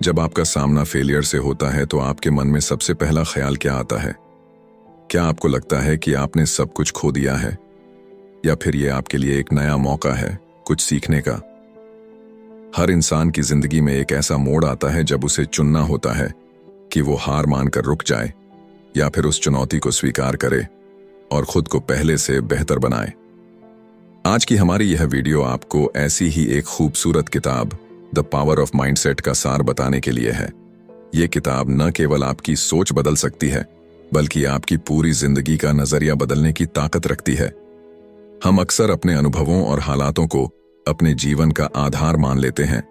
जब आपका सामना फेलियर से होता है तो आपके मन में सबसे पहला ख्याल क्या आता है? क्या आपको लगता है कि आपने सब कुछ खो दिया है, या फिर ये आपके लिए एक नया मौका है कुछ सीखने का? हर इंसान की जिंदगी में एक ऐसा मोड़ आता है जब उसे चुनना होता है कि वो हार मानकर रुक जाए या फिर उस चुनौती को स्वीकार करे और खुद को पहले से बेहतर बनाए। आज की हमारी यह वीडियो आपको ऐसी ही एक खूबसूरत किताब द पावर ऑफ माइंडसेट का सार बताने के लिए है। ये किताब न केवल आपकी सोच बदल सकती है, बल्कि आपकी पूरी जिंदगी का नजरिया बदलने की ताकत रखती है। हम अक्सर अपने अनुभवों और हालातों को अपने जीवन का आधार मान लेते हैं,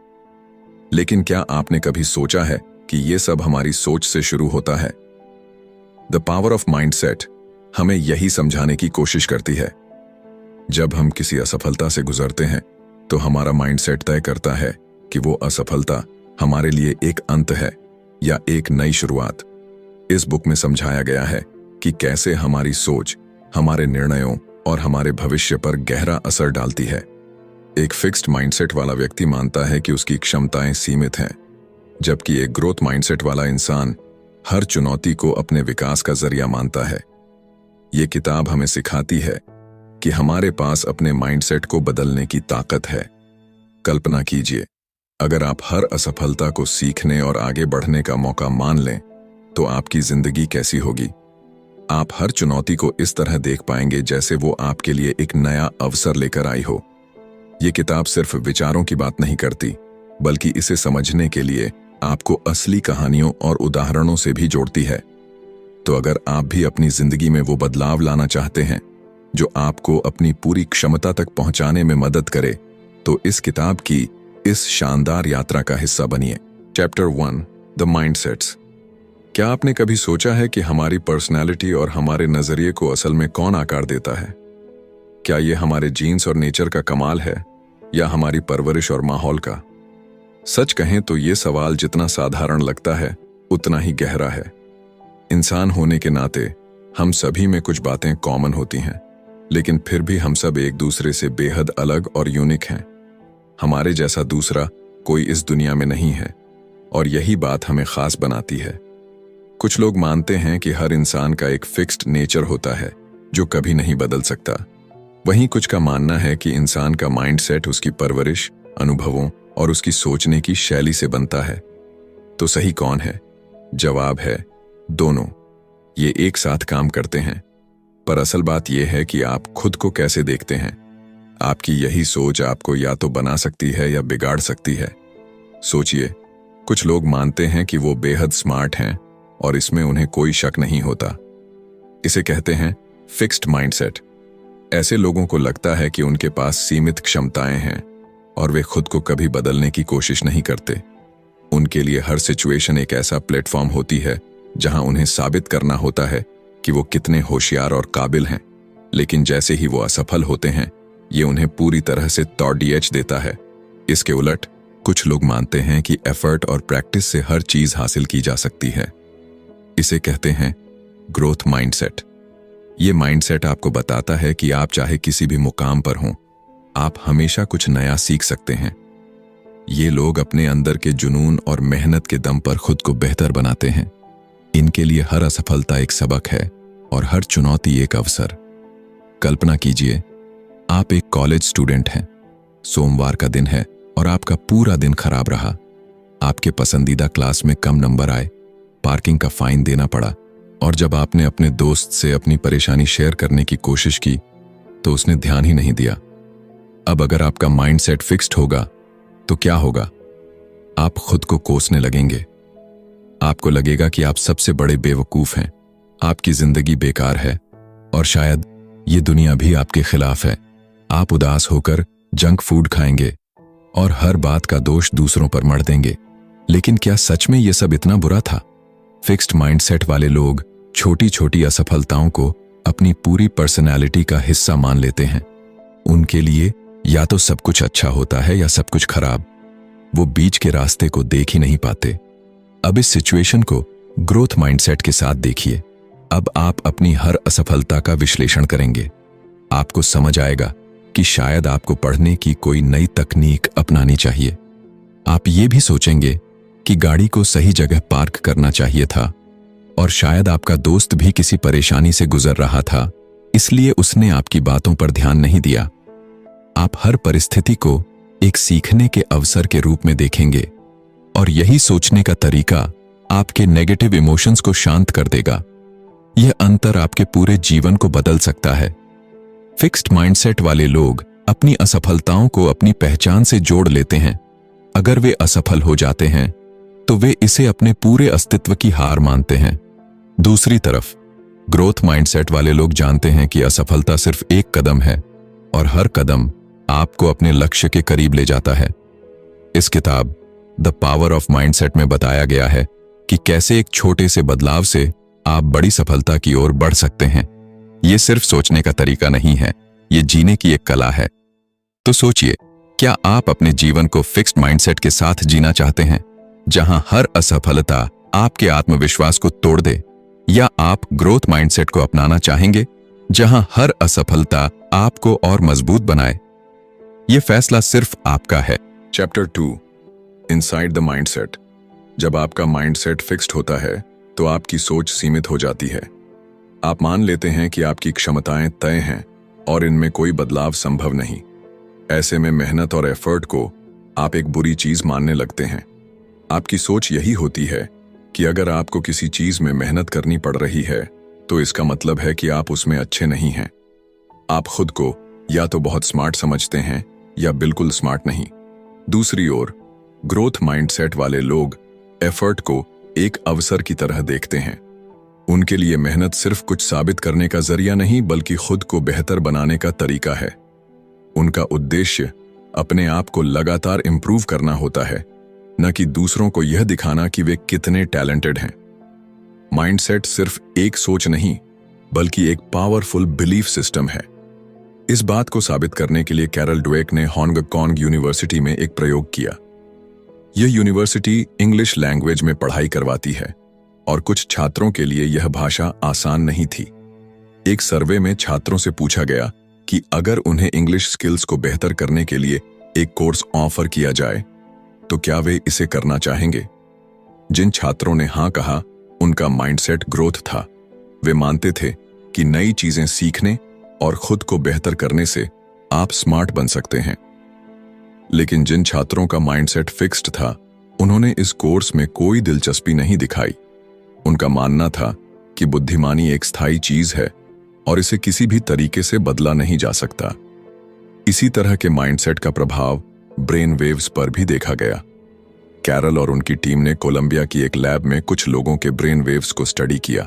लेकिन क्या आपने कभी सोचा है कि ये सब हमारी सोच से शुरू होता है? द पावर ऑफ माइंडसेट हमें यही समझाने की कोशिश करती है। जब हम किसी असफलता से गुजरते हैं तो हमारा माइंडसेट तय करता है कि वो असफलता हमारे लिए एक अंत है या एक नई शुरुआत। इस बुक में समझाया गया है कि कैसे हमारी सोच हमारे निर्णयों और हमारे भविष्य पर गहरा असर डालती है। एक फिक्स्ड माइंडसेट वाला व्यक्ति मानता है कि उसकी क्षमताएं सीमित हैं, जबकि एक ग्रोथ माइंडसेट वाला इंसान हर चुनौती को अपने विकास का जरिया मानता है। ये किताब हमें सिखाती है कि हमारे पास अपने माइंडसेट को बदलने की ताकत है। कल्पना कीजिए, अगर आप हर असफलता को सीखने और आगे बढ़ने का मौका मान लें तो आपकी जिंदगी कैसी होगी? आप हर चुनौती को इस तरह देख पाएंगे जैसे वो आपके लिए एक नया अवसर लेकर आई हो। ये किताब सिर्फ विचारों की बात नहीं करती, बल्कि इसे समझने के लिए आपको असली कहानियों और उदाहरणों से भी जोड़ती है। तो अगर आप भी अपनी जिंदगी में वो बदलाव लाना चाहते हैं जो आपको अपनी पूरी क्षमता तक पहुंचाने में मदद करे, तो इस किताब की इस शानदार यात्रा का हिस्सा बनिए। Chapter 1, the mindsets. क्या आपने कभी सोचा है कि हमारी पर्सनैलिटी और हमारे नजरिए को असल में कौन आकार देता है? क्या ये हमारे जीन्स और नेचर का कमाल है या हमारी परवरिश और माहौल का? सच कहें तो ये सवाल जितना साधारण लगता है उतना ही गहरा है। इंसान होने के नाते हम सभी में कुछ बातें कॉमन होती हैं, लेकिन फिर भी हम सब एक दूसरे से बेहद अलग और यूनिक हैं। हमारे जैसा दूसरा कोई इस दुनिया में नहीं है, और यही बात हमें खास बनाती है। कुछ लोग मानते हैं कि हर इंसान का एक फिक्स्ड नेचर होता है जो कभी नहीं बदल सकता। वहीं कुछ का मानना है कि इंसान का माइंडसेट उसकी परवरिश, अनुभवों और उसकी सोचने की शैली से बनता है। तो सही कौन है? जवाब है दोनों। ये एक साथ काम करते हैं। पर असल बात यह है कि आप खुद को कैसे देखते हैं। आपकी यही सोच आपको या तो बना सकती है या बिगाड़ सकती है। सोचिए, कुछ लोग मानते हैं कि वो बेहद स्मार्ट हैं और इसमें उन्हें कोई शक नहीं होता। इसे कहते हैं फिक्स्ड माइंडसेट। ऐसे लोगों को लगता है कि उनके पास सीमित क्षमताएं हैं और वे खुद को कभी बदलने की कोशिश नहीं करते। उनके लिए हर सिचुएशन एक ऐसा प्लेटफॉर्म होती है जहां उन्हें साबित करना होता है कि वो कितने होशियार और काबिल हैं। लेकिन जैसे ही वो असफल होते हैं, ये उन्हें पूरी तरह से तोड़िएच देता है। इसके उलट कुछ लोग मानते हैं कि एफर्ट और प्रैक्टिस से हर चीज हासिल की जा सकती है। इसे कहते हैं ग्रोथ माइंडसेट। ये माइंडसेट आपको बताता है कि आप चाहे किसी भी मुकाम पर हों, आप हमेशा कुछ नया सीख सकते हैं। ये लोग अपने अंदर के जुनून और मेहनत के दम पर खुद को बेहतर बनाते हैं। इनके लिए हर असफलता एक सबक है और हर चुनौती एक अवसर। कल्पना कीजिए, आप एक कॉलेज स्टूडेंट हैं। सोमवार का दिन है और आपका पूरा दिन खराब रहा। आपके पसंदीदा क्लास में कम नंबर आए, पार्किंग का फाइन देना पड़ा, और जब आपने अपने दोस्त से अपनी परेशानी शेयर करने की कोशिश की तो उसने ध्यान ही नहीं दिया। अब अगर आपका माइंडसेट फिक्स्ड होगा तो क्या होगा? आप खुद को कोसने लगेंगे। आपको लगेगा कि आप सबसे बड़े बेवकूफ हैं, आपकी जिंदगी बेकार है और शायद ये दुनिया भी आपके खिलाफ है। आप उदास होकर जंक फूड खाएंगे और हर बात का दोष दूसरों पर मढ़ देंगे। लेकिन क्या सच में ये सब इतना बुरा था? फिक्स्ड माइंडसेट वाले लोग छोटी छोटी असफलताओं को अपनी पूरी पर्सनैलिटी का हिस्सा मान लेते हैं। उनके लिए या तो सब कुछ अच्छा होता है या सब कुछ खराब। वो बीच के रास्ते को देख ही नहीं पाते। अब इस सिचुएशन को ग्रोथ माइंडसेट के साथ देखिए। अब आप अपनी हर असफलता का विश्लेषण करेंगे। आपको समझ आएगा कि शायद आपको पढ़ने की कोई नई तकनीक अपनानी चाहिए। आप ये भी सोचेंगे आपकी गाड़ी को सही जगह पार्क करना चाहिए था, और शायद आपका दोस्त भी किसी परेशानी से गुजर रहा था, इसलिए उसने आपकी बातों पर ध्यान नहीं दिया। आप हर परिस्थिति को एक सीखने के अवसर के रूप में देखेंगे, और यही सोचने का तरीका आपके नेगेटिव इमोशंस को शांत कर देगा। यह अंतर आपके पूरे जीवन को बदल सकता है। फिक्स्ड माइंडसेट वाले लोग अपनी असफलताओं को अपनी पहचान से जोड़ लेते हैं। अगर वे असफल हो जाते हैं तो वे इसे अपने पूरे अस्तित्व की हार मानते हैं। दूसरी तरफ ग्रोथ माइंडसेट वाले लोग जानते हैं कि असफलता सिर्फ एक कदम है, और हर कदम आपको अपने लक्ष्य के करीब ले जाता है। इस किताब द पावर ऑफ माइंडसेट में बताया गया है कि कैसे एक छोटे से बदलाव से आप बड़ी सफलता की ओर बढ़ सकते हैं। ये सिर्फ सोचने का तरीका नहीं है, ये जीने की एक कला है। तो सोचिए, क्या आप अपने जीवन को फिक्स्ड माइंडसेट के साथ जीना चाहते हैं, जहां हर असफलता आपके आत्मविश्वास को तोड़ दे, या आप ग्रोथ माइंडसेट को अपनाना चाहेंगे, जहां हर असफलता आपको और मजबूत बनाए? यह फैसला सिर्फ आपका है। Chapter 2, inside the mindset. जब आपका माइंडसेट फिक्स्ड होता है तो आपकी सोच सीमित हो जाती है। आप मान लेते हैं कि आपकी क्षमताएं तय हैं और इनमें कोई बदलाव संभव नहीं। ऐसे में मेहनत और एफर्ट को आप एक बुरी चीज मानने लगते हैं। आपकी सोच यही होती है कि अगर आपको किसी चीज में मेहनत करनी पड़ रही है तो इसका मतलब है कि आप उसमें अच्छे नहीं हैं। आप खुद को या तो बहुत स्मार्ट समझते हैं या बिल्कुल स्मार्ट नहीं। दूसरी ओर ग्रोथ माइंडसेट वाले लोग एफर्ट को एक अवसर की तरह देखते हैं। उनके लिए मेहनत सिर्फ कुछ साबित करने का जरिया नहीं, बल्कि खुद को बेहतर बनाने का तरीका है। उनका उद्देश्य अपने आप को लगातार इंप्रूव करना होता है, न कि दूसरों को यह दिखाना कि वे कितने टैलेंटेड हैं। माइंडसेट सिर्फ एक सोच नहीं, बल्कि एक पावरफुल बिलीफ सिस्टम है। इस बात को साबित करने के लिए कैरल ड्वेक ने हांगकांग यूनिवर्सिटी में एक प्रयोग किया। यह यूनिवर्सिटी इंग्लिश लैंग्वेज में पढ़ाई करवाती है, और कुछ छात्रों के लिए यह भाषा आसान नहीं थी। एक सर्वे में छात्रों से पूछा गया कि अगर उन्हें इंग्लिश स्किल्स को बेहतर करने के लिए एक कोर्स ऑफर किया जाए तो क्या वे इसे करना चाहेंगे। जिन छात्रों ने हां कहा, उनका माइंडसेट ग्रोथ था। वे मानते थे कि नई चीजें सीखने और खुद को बेहतर करने से आप स्मार्ट बन सकते हैं। लेकिन जिन छात्रों का माइंडसेट फिक्स्ड था, उन्होंने इस कोर्स में कोई दिलचस्पी नहीं दिखाई। उनका मानना था कि बुद्धिमानी एक स्थायी चीज है और इसे किसी भी तरीके से बदला नहीं जा सकता। इसी तरह के माइंडसेट का प्रभाव ब्रेन वेव्स पर भी देखा गया। कैरल और उनकी टीम ने कोलंबिया की एक लैब में कुछ लोगों के ब्रेन वेव्स को स्टडी किया।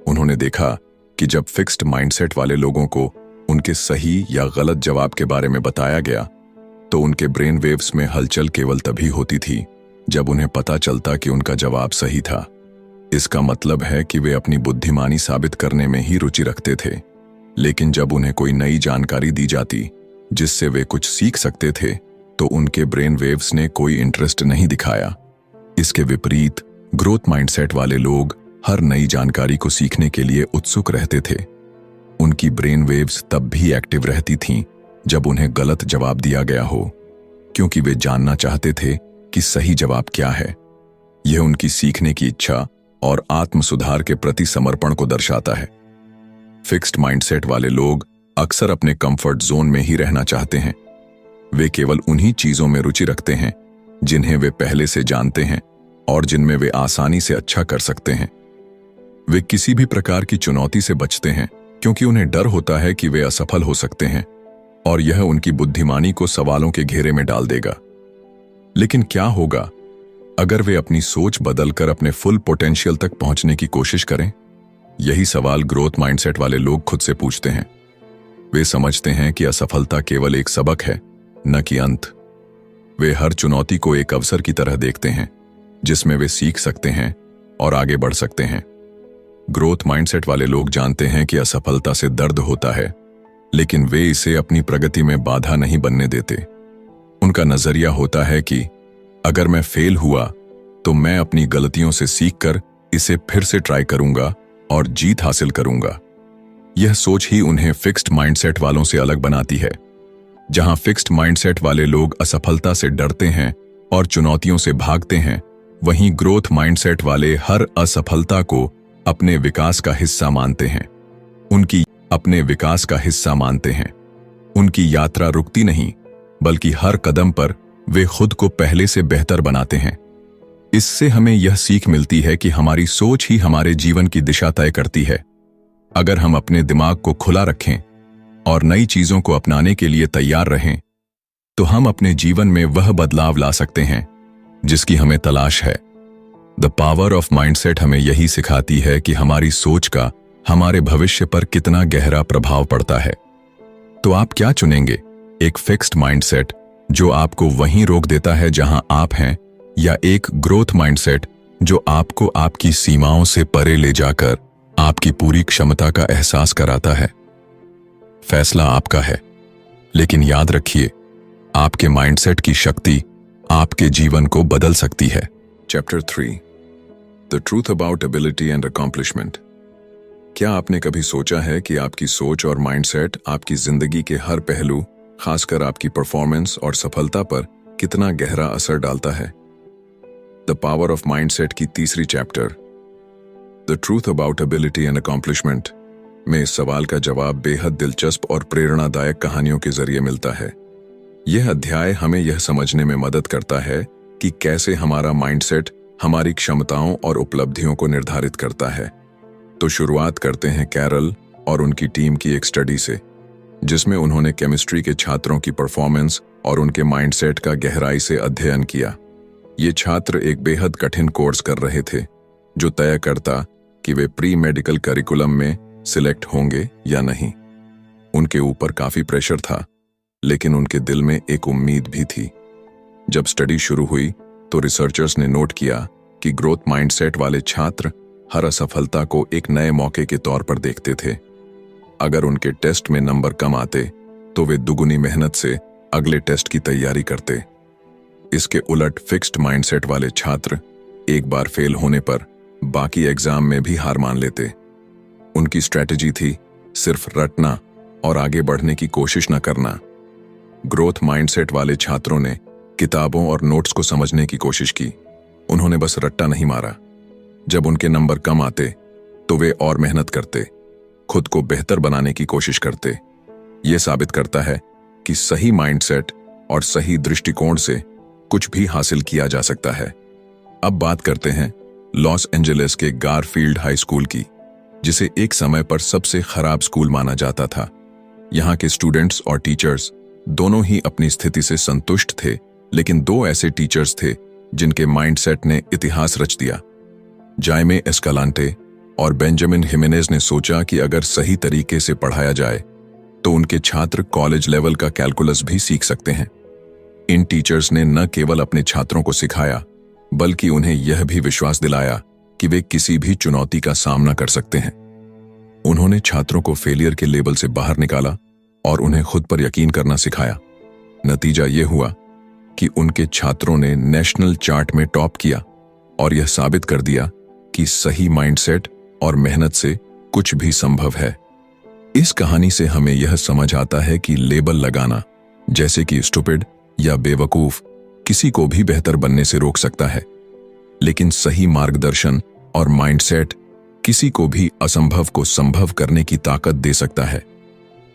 उन्होंने देखा कि जब फिक्स्ड माइंडसेट वाले लोगों को उनके सही या गलत जवाब के बारे में बताया गया तो उनके ब्रेन वेव्स में हलचल केवल तभी होती थी जब उन्हें पता चलता कि उनका जवाब सही था। इसका मतलब है कि वे अपनी बुद्धिमानी साबित करने में ही रुचि रखते थे, लेकिन जब उन्हें कोई नई जानकारी दी जाती जिससे वे कुछ सीख सकते थे तो उनके ब्रेन वेव्स ने कोई इंटरेस्ट नहीं दिखाया। इसके विपरीत ग्रोथ माइंडसेट वाले लोग हर नई जानकारी को सीखने के लिए उत्सुक रहते थे। उनकी ब्रेन वेव्स तब भी एक्टिव रहती थीं जब उन्हें गलत जवाब दिया गया हो, क्योंकि वे जानना चाहते थे कि सही जवाब क्या है। यह उनकी सीखने की इच्छा और आत्म सुधार के प्रति समर्पण को दर्शाता है। फिक्स्ड माइंडसेट वाले लोग अक्सर अपने कंफर्ट जोन में ही रहना चाहते हैं। वे केवल उन्हीं चीजों में रुचि रखते हैं जिन्हें वे पहले से जानते हैं और जिनमें वे आसानी से अच्छा कर सकते हैं। वे किसी भी प्रकार की चुनौती से बचते हैं क्योंकि उन्हें डर होता है कि वे असफल हो सकते हैं और यह उनकी बुद्धिमानी को सवालों के घेरे में डाल देगा। लेकिन क्या होगा अगर वे अपनी सोच बदलकर अपने फुल पोटेंशियल तक पहुंचने की कोशिश करें? यही सवाल ग्रोथ माइंडसेट वाले लोग खुद से पूछते हैं। वे समझते हैं कि असफलता केवल एक सबक है, न कि अंत। वे हर चुनौती को एक अवसर की तरह देखते हैं जिसमें वे सीख सकते हैं और आगे बढ़ सकते हैं। ग्रोथ माइंडसेट वाले लोग जानते हैं कि असफलता से दर्द होता है, लेकिन वे इसे अपनी प्रगति में बाधा नहीं बनने देते। उनका नजरिया होता है कि अगर मैं फेल हुआ तो मैं अपनी गलतियों से सीखकर इसे फिर से ट्राई करूंगा और जीत हासिल करूंगा। यह सोच ही उन्हें फिक्स्ड माइंडसेट वालों से अलग बनाती है। जहां फिक्स्ड माइंडसेट वाले लोग असफलता से डरते हैं और चुनौतियों से भागते हैं, वहीं ग्रोथ माइंडसेट वाले हर असफलता को अपने विकास का हिस्सा मानते हैं। अपने विकास का हिस्सा मानते हैं। उनकी यात्रा रुकती नहीं, बल्कि हर कदम पर वे खुद को पहले से बेहतर बनाते हैं। इससे हमें यह सीख मिलती है कि हमारी सोच ही हमारे जीवन की दिशा तय करती है। अगर हम अपने दिमाग को खुला रखें और नई चीजों को अपनाने के लिए तैयार रहें, तो हम अपने जीवन में वह बदलाव ला सकते हैं जिसकी हमें तलाश है। द पावर ऑफ माइंडसेट हमें यही सिखाती है कि हमारी सोच का हमारे भविष्य पर कितना गहरा प्रभाव पड़ता है। तो आप क्या चुनेंगे? एक फिक्स्ड माइंडसेट जो आपको वहीं रोक देता है जहां आप हैं, या एक ग्रोथ माइंडसेट जो आपको आपकी सीमाओं से परे ले जाकर आपकी पूरी क्षमता का एहसास कराता है? फैसला आपका है, लेकिन याद रखिए, आपके माइंडसेट की शक्ति आपके जीवन को बदल सकती है। Chapter 3 the truth about ability and accomplishment. क्या आपने कभी सोचा है कि आपकी सोच और माइंडसेट आपकी जिंदगी के हर पहलू, खासकर आपकी परफॉर्मेंस और सफलता पर कितना गहरा असर डालता है? द पावर ऑफ माइंडसेट की तीसरी chapter the truth about ability and accomplishment में इस सवाल का जवाब बेहद दिलचस्प और प्रेरणादायक कहानियों के जरिए मिलता है। यह अध्याय हमें यह समझने में मदद करता है कि कैसे हमारा माइंडसेट हमारी क्षमताओं और उपलब्धियों को निर्धारित करता है। तो शुरुआत करते हैं कैरल और उनकी टीम की एक स्टडी से, जिसमें उन्होंने केमिस्ट्री के छात्रों की परफॉर्मेंस और उनके माइंडसेट का गहराई से अध्ययन किया। ये छात्र एक बेहद कठिन कोर्स कर रहे थे जो तय करता कि वे प्री मेडिकल करिकुलम में सिलेक्ट होंगे या नहीं। उनके ऊपर काफी प्रेशर था, लेकिन उनके दिल में एक उम्मीद भी थी। जब स्टडी शुरू हुई तो रिसर्चर्स ने नोट किया कि ग्रोथ माइंडसेट वाले छात्र हर असफलता को एक नए मौके के तौर पर देखते थे। अगर उनके टेस्ट में नंबर कम आते तो वे दुगुनी मेहनत से अगले टेस्ट की तैयारी करते। इसके उलट फिक्स्ड माइंडसेट वाले छात्र एक बार फेल होने पर बाकी एग्जाम में भी हार मान लेते। उनकी स्ट्रैटेजी थी सिर्फ रटना और आगे बढ़ने की कोशिश न करना। ग्रोथ माइंडसेट वाले छात्रों ने किताबों और नोट्स को समझने की कोशिश की। उन्होंने बस रट्टा नहीं मारा। जब उनके नंबर कम आते तो वे और मेहनत करते, खुद को बेहतर बनाने की कोशिश करते। यह साबित करता है कि सही माइंडसेट और सही दृष्टिकोण से कुछ भी हासिल किया जा सकता है। अब बात करते हैं लॉस एंजलिस के गारफील्ड हाई स्कूल की, जिसे एक समय पर सबसे खराब स्कूल माना जाता था। यहाँ के स्टूडेंट्स और टीचर्स दोनों ही अपनी स्थिति से संतुष्ट थे, लेकिन दो ऐसे टीचर्स थे जिनके माइंडसेट ने इतिहास रच दिया। जाइमे एस्कालांटे और बेंजामिन हिमेनेज ने सोचा कि अगर सही तरीके से पढ़ाया जाए तो उनके छात्र कॉलेज लेवल का कैलकुलस भी सीख सकते हैं। इन टीचर्स ने न केवल अपने छात्रों को सिखाया, बल्कि उन्हें यह भी विश्वास दिलाया कि वे किसी भी चुनौती का सामना कर सकते हैं। उन्होंने छात्रों को फेलियर के लेबल से बाहर निकाला और उन्हें खुद पर यकीन करना सिखाया। नतीजा यह हुआ कि उनके छात्रों ने नेशनल चार्ट में टॉप किया और यह साबित कर दिया कि सही माइंडसेट और मेहनत से कुछ भी संभव है। इस कहानी से हमें यह समझ आता है कि लेबल लगाना, जैसे कि स्टूपिड या बेवकूफ, किसी को भी बेहतर बनने से रोक सकता है, लेकिन सही मार्गदर्शन और माइंडसेट किसी को भी असंभव को संभव करने की ताकत दे सकता है।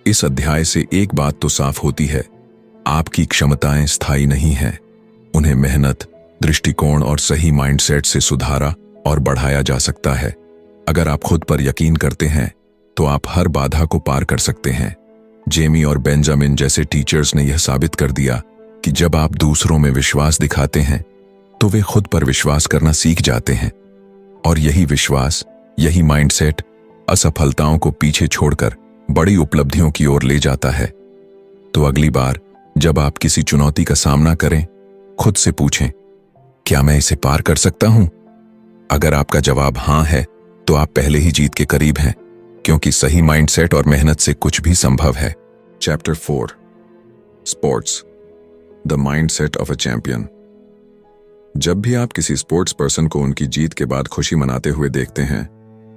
इस अध्याय से एक बात तो साफ होती है, आपकी क्षमताएं स्थायी नहीं हैं। उन्हें मेहनत, दृष्टिकोण और सही माइंडसेट से सुधारा और बढ़ाया जा सकता है। अगर आप खुद पर यकीन करते हैं तो आप हर बाधा को पार कर सकते हैं। जेमी और बेंजामिन जैसे टीचर्स ने यह साबित कर दिया कि जब आप दूसरों में विश्वास दिखाते हैं तो वे खुद पर विश्वास करना सीख जाते हैं, और यही विश्वास, यही माइंडसेट असफलताओं को पीछे छोड़कर बड़ी उपलब्धियों की ओर ले जाता है। तो अगली बार जब आप किसी चुनौती का सामना करें, खुद से पूछें, क्या मैं इसे पार कर सकता हूं? अगर आपका जवाब हां है तो आप पहले ही जीत के करीब हैं, क्योंकि सही माइंडसेट और मेहनत से कुछ भी संभव है। Chapter 4 sports the mindset of a champion. जब भी आप किसी स्पोर्ट्स पर्सन को उनकी जीत के बाद खुशी मनाते हुए देखते हैं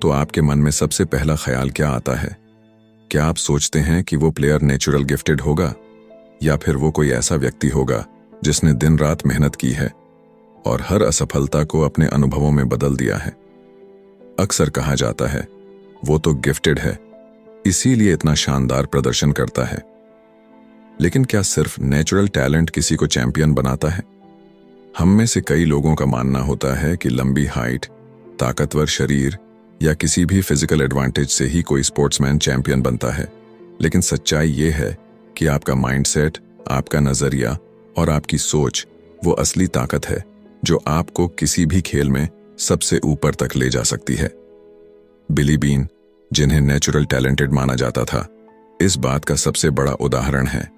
तो आपके मन में सबसे पहला ख्याल क्या आता है? क्या आप सोचते हैं कि वो प्लेयर नेचुरल गिफ्टेड होगा, या फिर वो कोई ऐसा व्यक्ति होगा जिसने दिन रात मेहनत की है? और हर असफलता को अपने अनुभवों में बदल दिया है। अक्सर कहा जाता है, वो तो गिफ्टेड है, इसीलिए इतना शानदार प्रदर्शन करता है। लेकिन क्या सिर्फ नेचुरल टैलेंट किसी को चैंपियन बनाता है? हम में से कई लोगों का मानना होता है कि लंबी हाइट, ताकतवर शरीर या किसी भी फिजिकल एडवांटेज से ही कोई स्पोर्ट्समैन चैंपियन बनता है। लेकिन सच्चाई ये है कि आपका माइंडसेट, आपका नजरिया और आपकी सोच वो असली ताकत है जो आपको किसी भी खेल में सबसे ऊपर तक ले जा सकती है। बिली बीन, जिन्हें नेचुरल टैलेंटेड माना जाता था, इस बात का सबसे बड़ा उदाहरण है।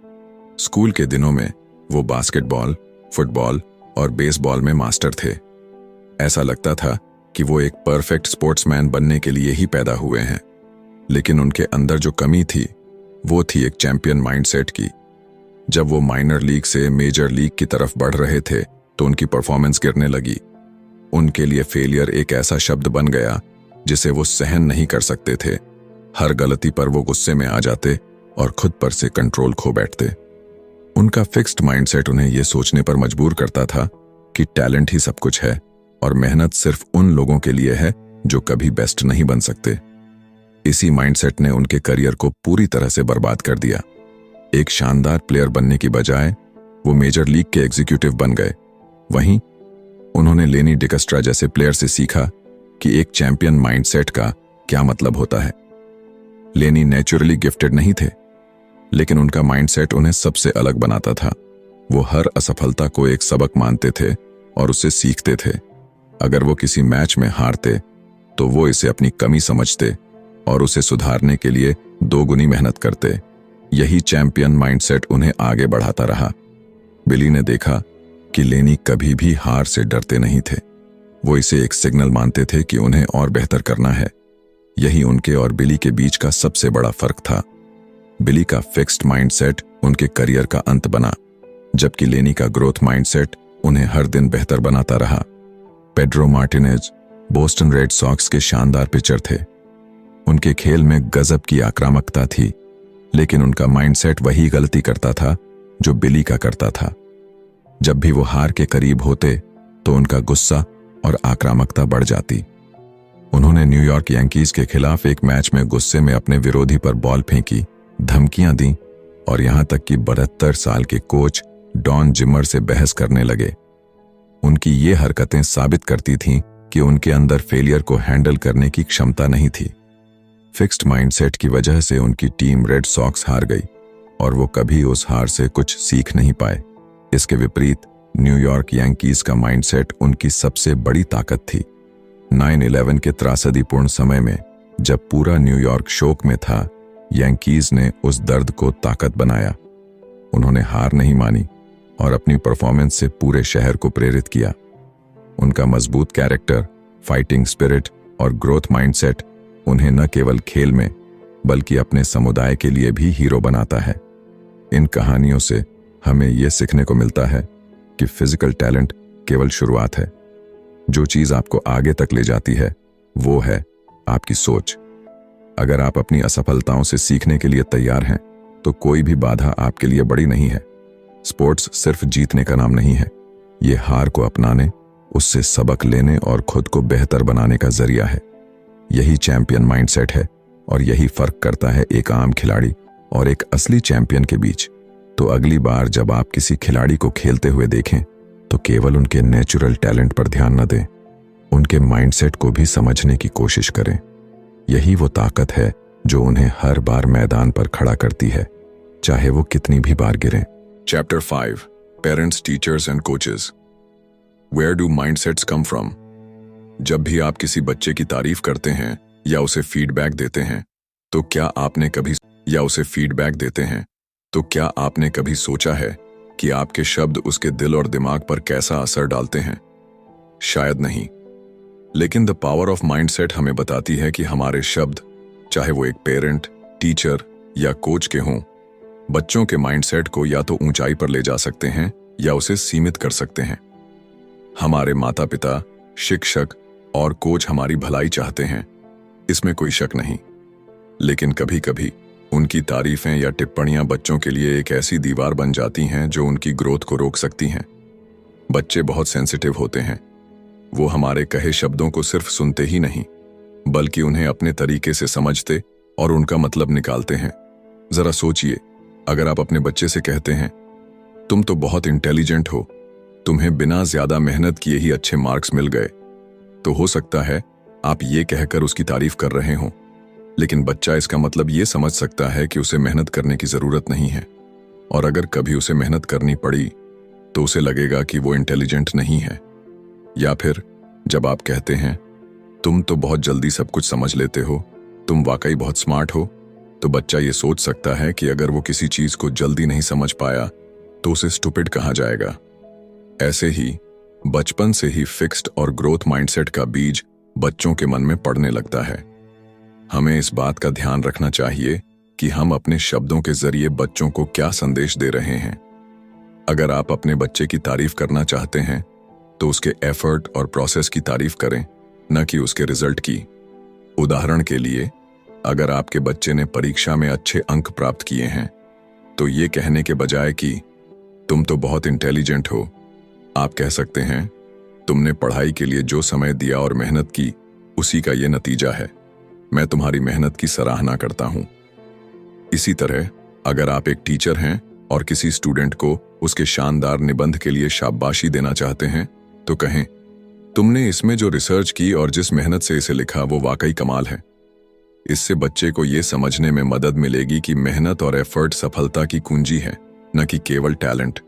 स्कूल के दिनों में वो बास्केटबॉल, फुटबॉल और बेसबॉल में मास्टर थे। ऐसा लगता था कि वो एक परफेक्ट स्पोर्ट्समैन बनने के लिए ही पैदा हुए हैं। लेकिन उनके अंदर जो कमी थी वो थी एक चैंपियन माइंडसेट की। जब वो माइनर लीग से मेजर लीग की तरफ बढ़ रहे थे तो उनकी परफॉर्मेंस गिरने लगी। उनके लिए फेलियर एक ऐसा शब्द बन गया जिसे वो सहन नहीं कर सकते थे। हर गलती पर वो गुस्से में आ जाते और खुद पर से कंट्रोल खो बैठते। उनका फिक्स्ड माइंडसेट उन्हें यह सोचने पर मजबूर करता था कि टैलेंट ही सब कुछ है और मेहनत सिर्फ उन लोगों के लिए है जो कभी बेस्ट नहीं बन सकते। इसी माइंडसेट ने उनके करियर को पूरी तरह से बर्बाद कर दिया। एक शानदार प्लेयर बनने की बजाय वो मेजर लीग के एग्जीक्यूटिव बन गए। वहीं उन्होंने लेनी डिकस्ट्रा जैसे प्लेयर से सीखा कि एक चैंपियन माइंडसेट का क्या मतलब होता है। लेनी नेचुरली गिफ्टेड नहीं थे, लेकिन उनका माइंडसेट उन्हें सबसे अलग बनाता था। वो हर असफलता को एक सबक मानते थे और उसे सीखते थे। अगर वो किसी मैच में हारते तो वो इसे अपनी कमी समझते और उसे सुधारने के लिए दोगुनी मेहनत करते। यही चैंपियन माइंडसेट उन्हें आगे बढ़ाता रहा। बिली ने देखा कि लेनी कभी भी हार से डरते नहीं थे। वो इसे एक सिग्नल मानते थे कि उन्हें और बेहतर करना है। यही उनके और बिली के बीच का सबसे बड़ा फर्क था। बिली का फिक्स्ड माइंडसेट उनके करियर का अंत बना, जबकि लेनी का ग्रोथ माइंडसेट उन्हें हर दिन बेहतर बनाता रहा। Pedro Martinez Boston Red Sox के शानदार पिचर थे। उनके खेल में गजब की आक्रामकता थी, लेकिन उनका माइंडसेट वही गलती करता था जो बिली का करता था। जब भी वो हार के करीब होते तो उनका गुस्सा और आक्रामकता बढ़ जाती। उन्होंने न्यूयॉर्क यांकीज के खिलाफ एक मैच में गुस्से में अपने विरोधी पर बॉल फेंकी, धमकियां दी और यहां तक कि 72 साल के कोच डॉन जिमर से बहस करने लगे। उनकी ये हरकतें साबित करती थीं कि उनके अंदर फेलियर को हैंडल करने की क्षमता नहीं थी। फिक्स्ड माइंडसेट की वजह से उनकी टीम रेड सॉक्स हार गई और वो कभी उस हार से कुछ सीख नहीं पाए। इसके विपरीत न्यूयॉर्क यांकीज का माइंडसेट उनकी सबसे बड़ी ताकत थी। 9/11 के त्रासदीपूर्ण समय में जब पूरा न्यूयॉर्क शोक में था, यांकीज ने उस दर्द को ताकत बनाया। उन्होंने हार नहीं मानी और अपनी परफॉर्मेंस से पूरे शहर को प्रेरित किया। उनका मजबूत कैरेक्टर, फाइटिंग स्पिरिट और ग्रोथ माइंडसेट उन्हें न केवल खेल में बल्कि अपने समुदाय के लिए भी हीरो बनाता है। इन कहानियों से हमें यह सीखने को मिलता है कि फिजिकल टैलेंट केवल शुरुआत है। जो चीज आपको आगे तक ले जाती है वो है आपकी सोच। अगर आप अपनी असफलताओं से सीखने के लिए तैयार हैं तो कोई भी बाधा आपके लिए बड़ी नहीं है। स्पोर्ट्स सिर्फ जीतने का नाम नहीं है, ये हार को अपनाने, उससे सबक लेने और खुद को बेहतर बनाने का जरिया है। यही चैंपियन माइंडसेट है और यही फर्क करता है एक आम खिलाड़ी और एक असली चैंपियन के बीच। तो अगली बार जब आप किसी खिलाड़ी को खेलते हुए देखें तो केवल उनके नेचुरल टैलेंट पर ध्यान न दें, उनके माइंडसेट को भी समझने की कोशिश करें। यही वो ताकत है जो उन्हें हर बार मैदान पर खड़ा करती है, चाहे वो कितनी भी बार गिरें। Chapter 5 Parents, Teachers and Coaches. Where do mindsets come from? जब भी आप किसी बच्चे की तारीफ करते हैं या उसे फीडबैक देते हैं तो क्या आपने कभी सोचा है कि आपके शब्द उसके दिल और दिमाग पर कैसा असर डालते हैं? शायद नहीं। लेकिन द पावर ऑफ माइंडसेट हमें बताती है कि हमारे शब्द, चाहे वो एक पेरेंट, टीचर या कोच के हों, बच्चों के माइंडसेट को या तो ऊंचाई पर ले जा सकते हैं या उसे सीमित कर सकते हैं। हमारे माता पिता, शिक्षक और कोच हमारी भलाई चाहते हैं, इसमें कोई शक नहीं। लेकिन कभी कभी उनकी तारीफें या टिप्पणियां बच्चों के लिए एक ऐसी दीवार बन जाती हैं जो उनकी ग्रोथ को रोक सकती हैं। बच्चे बहुत सेंसिटिव होते हैं। वो हमारे कहे शब्दों को सिर्फ सुनते ही नहीं, बल्कि उन्हें अपने तरीके से समझते और उनका मतलब निकालते हैं। जरा सोचिए, अगर आप अपने बच्चे से कहते हैं, तुम तो बहुत इंटेलिजेंट हो, तुम्हें बिना ज्यादा मेहनत किए ही अच्छे मार्क्स मिल गए, तो हो सकता है आप ये कहकर उसकी तारीफ कर रहे हों, लेकिन बच्चा इसका मतलब ये समझ सकता है कि उसे मेहनत करने की जरूरत नहीं है, और अगर कभी उसे मेहनत करनी पड़ी तो उसे लगेगा कि वो इंटेलिजेंट नहीं है। या फिर जब आप कहते हैं, तुम तो बहुत जल्दी सब कुछ समझ लेते हो, तुम वाकई बहुत स्मार्ट हो, तो बच्चा ये सोच सकता है कि अगर वो किसी चीज को जल्दी नहीं समझ पाया तो उसे स्टूपिड कहा जाएगा। ऐसे ही बचपन से ही फिक्स्ड और ग्रोथ माइंडसेट का बीज बच्चों के मन में पड़ने लगता है। हमें इस बात का ध्यान रखना चाहिए कि हम अपने शब्दों के जरिए बच्चों को क्या संदेश दे रहे हैं। अगर आप अपने बच्चे की तारीफ करना चाहते हैं तो उसके एफर्ट और प्रोसेस की तारीफ करें, न कि उसके रिजल्ट की। उदाहरण के लिए, अगर आपके बच्चे ने परीक्षा में अच्छे अंक प्राप्त किए हैं तो ये कहने के बजाय कि तुम तो बहुत इंटेलिजेंट हो, आप कह सकते हैं, तुमने पढ़ाई के लिए जो समय दिया और मेहनत की, उसी का ये नतीजा है। मैं तुम्हारी मेहनत की सराहना करता हूं। इसी तरह अगर आप एक टीचर हैं और किसी स्टूडेंट को उसके शानदार निबंध के लिए शाबाशी देना चाहते हैं तो कहें, तुमने इसमें जो रिसर्च की और जिस मेहनत से इसे लिखा वो वाकई कमाल है। इससे बच्चे को ये समझने में मदद मिलेगी कि मेहनत और एफर्ट सफलता की कुंजी है, न कि केवल टैलेंट।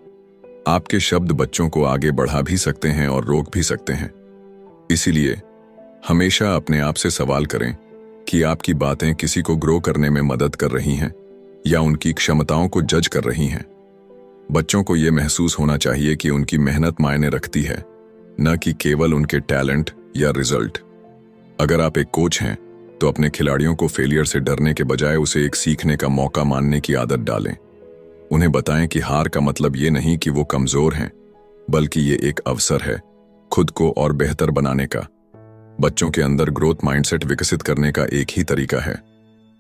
आपके शब्द बच्चों को आगे बढ़ा भी सकते हैं और रोक भी सकते हैं। इसीलिए हमेशा अपने आप से सवाल करें कि आपकी बातें किसी को ग्रो करने में मदद कर रही हैं या उनकी क्षमताओं को जज कर रही हैं। बच्चों को यह महसूस होना चाहिए कि उनकी मेहनत मायने रखती है, न कि केवल उनके टैलेंट या रिजल्ट। अगर आप एक कोच हैं तो अपने खिलाड़ियों को फेलियर से डरने के बजाय उसे एक सीखने का मौका मानने की आदत डालें। उन्हें बताएं कि हार का मतलब ये नहीं कि वो कमजोर हैं, बल्कि ये एक अवसर है खुद को और बेहतर बनाने का। बच्चों के अंदर ग्रोथ माइंडसेट विकसित करने का एक ही तरीका है,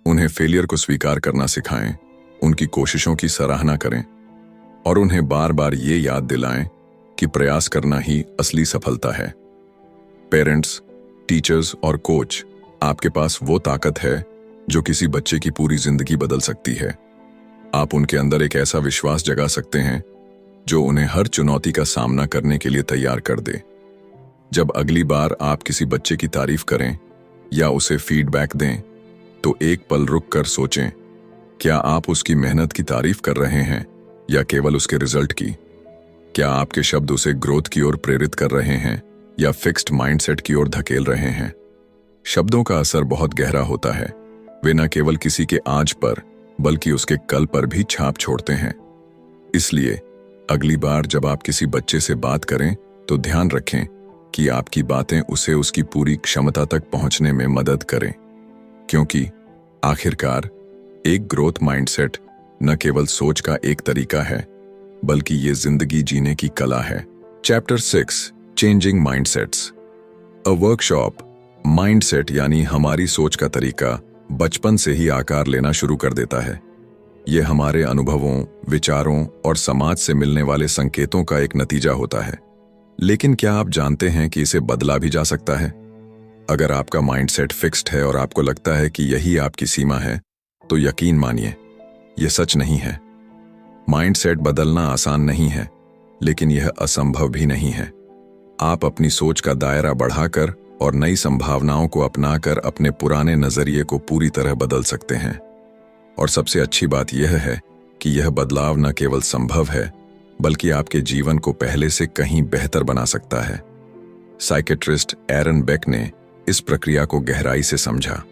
उन्हें फेलियर को स्वीकार करना सिखाएं, उनकी कोशिशों की सराहना करें और उन्हें बार बार ये याद दिलाएं कि प्रयास करना ही असली सफलता है। पेरेंट्स, टीचर्स और कोच, आपके पास वो ताकत है जो किसी बच्चे की पूरी जिंदगी बदल सकती है। आप उनके अंदर एक ऐसा विश्वास जगा सकते हैं जो उन्हें हर चुनौती का सामना करने के लिए तैयार कर दे। जब अगली बार आप किसी बच्चे की तारीफ करें या उसे फीडबैक दें तो एक पल रुक कर सोचें, क्या आप उसकी मेहनत की तारीफ कर रहे हैं या केवल उसके रिजल्ट की? क्या आपके शब्द उसे ग्रोथ की ओर प्रेरित कर रहे हैं या फिक्स्ड माइंडसेट की ओर धकेल रहे हैं? शब्दों का असर बहुत गहरा होता है। वे न केवल किसी के आज पर बल्कि उसके कल पर भी छाप छोड़ते हैं। इसलिए अगली बार जब आप किसी बच्चे से बात करें तो ध्यान रखें कि आपकी बातें उसे उसकी पूरी क्षमता तक पहुंचने में मदद करें, क्योंकि आखिरकार एक ग्रोथ माइंडसेट न केवल सोच का एक तरीका है, बल्कि ये जिंदगी जीने की कला है। Chapter 6, changing mindsets. A workshop. Mindset यानी हमारी सोच का तरीका बचपन से ही आकार लेना शुरू कर देता है। यह हमारे अनुभवों, विचारों और समाज से मिलने वाले संकेतों का एक नतीजा होता है। लेकिन क्या आप जानते हैं कि इसे बदला भी जा सकता है? अगर आपका माइंडसेट फिक्स्ड है और आपको लगता है कि यही आपकी सीमा है, तो यकीन मानिए, यह सच नहीं है। माइंडसेट बदलना आसान नहीं है, लेकिन यह असंभव भी नहीं है। आप अपनी सोच का दायरा बढ़ाकर और नई संभावनाओं को अपनाकर अपने पुराने नजरिए को पूरी तरह बदल सकते हैं। और सबसे अच्छी बात यह है कि यह बदलाव न केवल संभव है, बल्कि आपके जीवन को पहले से कहीं बेहतर बना सकता है। साइकेट्रिस्ट एरन बेक ने इस प्रक्रिया को गहराई से समझा।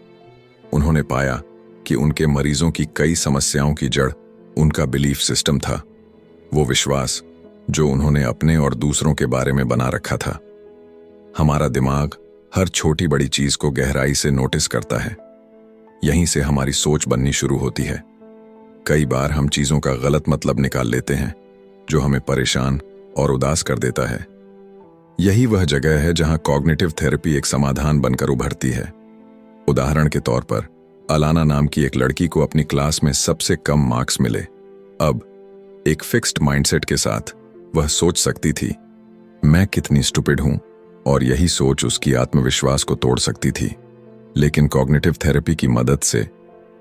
उन्होंने पाया कि उनके मरीजों की कई समस्याओं की जड़ उनका बिलीफ सिस्टम था, वो विश्वास जो उन्होंने अपने और दूसरों के बारे में बना रखा था। हमारा दिमाग हर छोटी बड़ी चीज को गहराई से नोटिस करता है। यहीं से हमारी सोच बननी शुरू होती है। कई बार हम चीजों का गलत मतलब निकाल लेते हैं, जो हमें परेशान और उदास कर देता है। यही वह जगह है जहां कॉग्निटिव थेरेपी एक समाधान बनकर उभरती है। उदाहरण के तौर पर, अलाना नाम की एक लड़की को अपनी क्लास में सबसे कम मार्क्स मिले। अब एक फिक्स्ड माइंडसेट के साथ वह सोच सकती थी, मैं कितनी स्टूपिड हूं, और यही सोच उसकी आत्मविश्वास को तोड़ सकती थी। लेकिन कॉग्निटिव थेरेपी की मदद से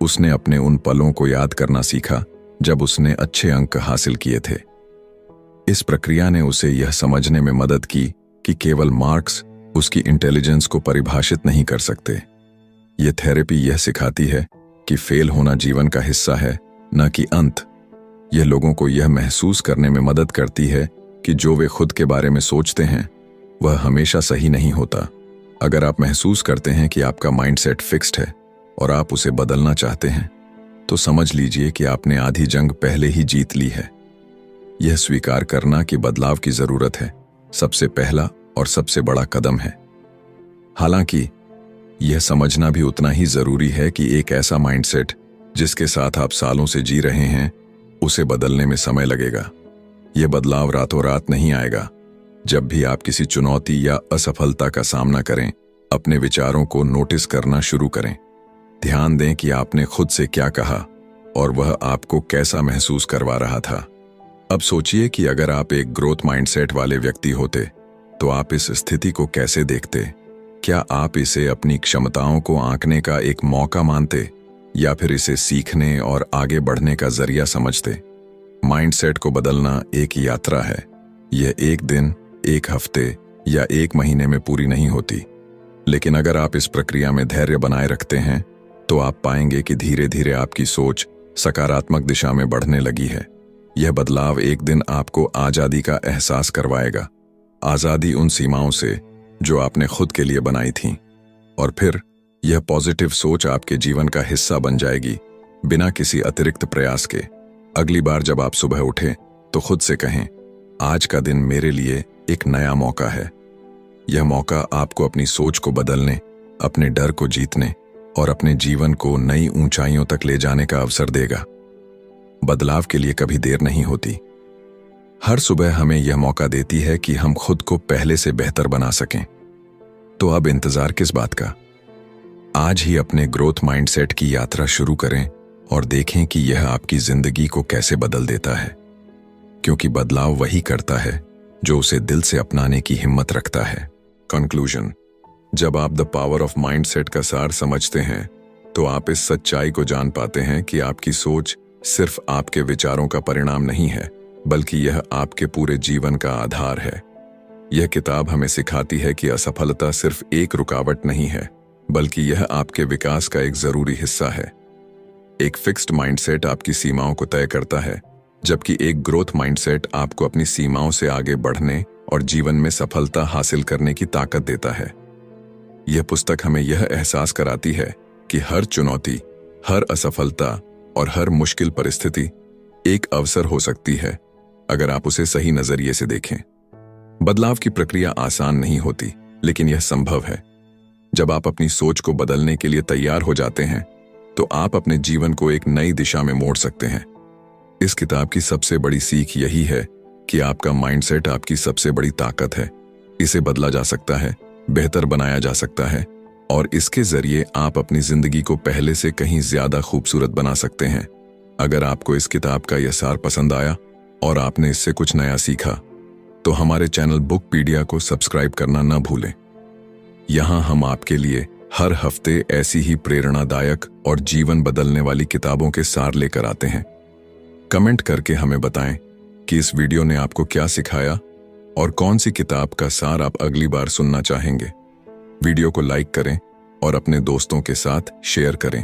उसने अपने उन पलों को याद करना सीखा जब उसने अच्छे अंक हासिल किए थे। इस प्रक्रिया ने उसे यह समझने में मदद की कि केवल मार्क्स उसकी इंटेलिजेंस को परिभाषित नहीं कर सकते। यह थेरेपी यह सिखाती है कि फेल होना जीवन का हिस्सा है, न कि अंत। यह लोगों को यह महसूस करने में मदद करती है कि जो वे खुद के बारे में सोचते हैं वह हमेशा सही नहीं होता। अगर आप महसूस करते हैं कि आपका माइंडसेट फिक्स्ड है और आप उसे बदलना चाहते हैं, तो समझ लीजिए कि आपने आधी जंग पहले ही जीत ली है। यह स्वीकार करना कि बदलाव की जरूरत है सबसे पहला और सबसे बड़ा कदम है। हालांकि यह समझना भी उतना ही जरूरी है कि एक ऐसा माइंडसेट जिसके साथ आप सालों से जी रहे हैं, उसे बदलने में समय लगेगा। यह बदलाव रातों रात नहीं आएगा। जब भी आप किसी चुनौती या असफलता का सामना करें, अपने विचारों को नोटिस करना शुरू करें। ध्यान दें कि आपने खुद से क्या कहा और वह आपको कैसा महसूस करवा रहा था। अब सोचिए कि अगर आप एक ग्रोथ माइंडसेट वाले व्यक्ति होते तो आप इस स्थिति को कैसे देखते? क्या आप इसे अपनी क्षमताओं को आंकने का एक मौका मानते या फिर इसे सीखने और आगे बढ़ने का जरिया समझते? माइंडसेट को बदलना एक यात्रा है। यह एक दिन, एक हफ्ते या एक महीने में पूरी नहीं होती। लेकिन अगर आप इस प्रक्रिया में धैर्य बनाए रखते हैं तो आप पाएंगे कि धीरे धीरे आपकी सोच सकारात्मक दिशा में बढ़ने लगी है। यह बदलाव एक दिन आपको आज़ादी का एहसास करवाएगा। आज़ादी उन सीमाओं से जो आपने खुद के लिए बनाई थीं। और फिर यह पॉजिटिव सोच आपके जीवन का हिस्सा बन जाएगी, बिना किसी अतिरिक्त प्रयास के। अगली बार जब आप सुबह उठें तो खुद से कहें, आज का दिन मेरे लिए एक नया मौका है। यह मौका आपको अपनी सोच को बदलने, अपने डर को जीतने और अपने जीवन को नई ऊंचाइयों तक ले जाने का अवसर देगा। बदलाव के लिए कभी देर नहीं होती। हर सुबह हमें यह मौका देती है कि हम खुद को पहले से बेहतर बना सकें। तो अब इंतजार किस बात का? आज ही अपने ग्रोथ माइंडसेट की यात्रा शुरू करें और देखें कि यह आपकी जिंदगी को कैसे बदल देता है। क्योंकि बदलाव वही करता है जो उसे दिल से अपनाने की हिम्मत रखता है। कंक्लूजन: जब आप द पावर ऑफ माइंडसेट का सार समझते हैं तो आप इस सच्चाई को जान पाते हैं कि आपकी सोच सिर्फ आपके विचारों का परिणाम नहीं है, बल्कि यह आपके पूरे जीवन का आधार है। यह किताब हमें सिखाती है कि असफलता सिर्फ एक रुकावट नहीं है, बल्कि यह आपके विकास का एक जरूरी हिस्सा है। एक फिक्स्ड माइंडसेट आपकी सीमाओं को तय करता है, जबकि एक ग्रोथ माइंडसेट आपको अपनी सीमाओं से आगे बढ़ने और जीवन में सफलता हासिल करने की ताकत देता है। यह पुस्तक हमें यह एहसास कराती है कि हर चुनौती, हर असफलता और हर मुश्किल परिस्थिति एक अवसर हो सकती है, अगर आप उसे सही नजरिए से देखें। बदलाव की प्रक्रिया आसान नहीं होती, लेकिन यह संभव है। जब आप अपनी सोच को बदलने के लिए तैयार हो जाते हैं तो आप अपने जीवन को एक नई दिशा में मोड़ सकते हैं। इस किताब की सबसे बड़ी सीख यही है कि आपका माइंडसेट आपकी सबसे बड़ी ताकत है। इसे बदला जा सकता है, बेहतर बनाया जा सकता है और इसके जरिए आप अपनी जिंदगी को पहले से कहीं ज्यादा खूबसूरत बना सकते हैं। अगर आपको इस किताब का यह सार पसंद आया और आपने इससे कुछ नया सीखा, तो हमारे चैनल बुकपीडिया को सब्सक्राइब करना न भूलें। यहाँ हम आपके लिए हर हफ्ते ऐसी ही प्रेरणादायक और जीवन बदलने वाली किताबों के सार लेकर आते हैं। कमेंट करके हमें बताएं कि इस वीडियो ने आपको क्या सिखाया और कौन सी किताब का सार आप अगली बार सुनना चाहेंगे। वीडियो को लाइक करें और अपने दोस्तों के साथ शेयर करें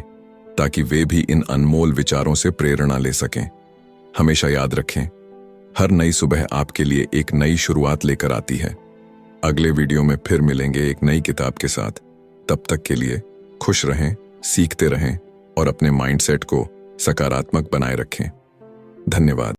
ताकि वे भी इन अनमोल विचारों से प्रेरणा ले सकें। हमेशा याद रखें, हर नई सुबह आपके लिए एक नई शुरुआत लेकर आती है। अगले वीडियो में फिर मिलेंगे एक नई किताब के साथ। तब तक के लिए खुश रहें, सीखते रहें और अपने माइंडसेट को सकारात्मक बनाए रखें। धन्यवाद।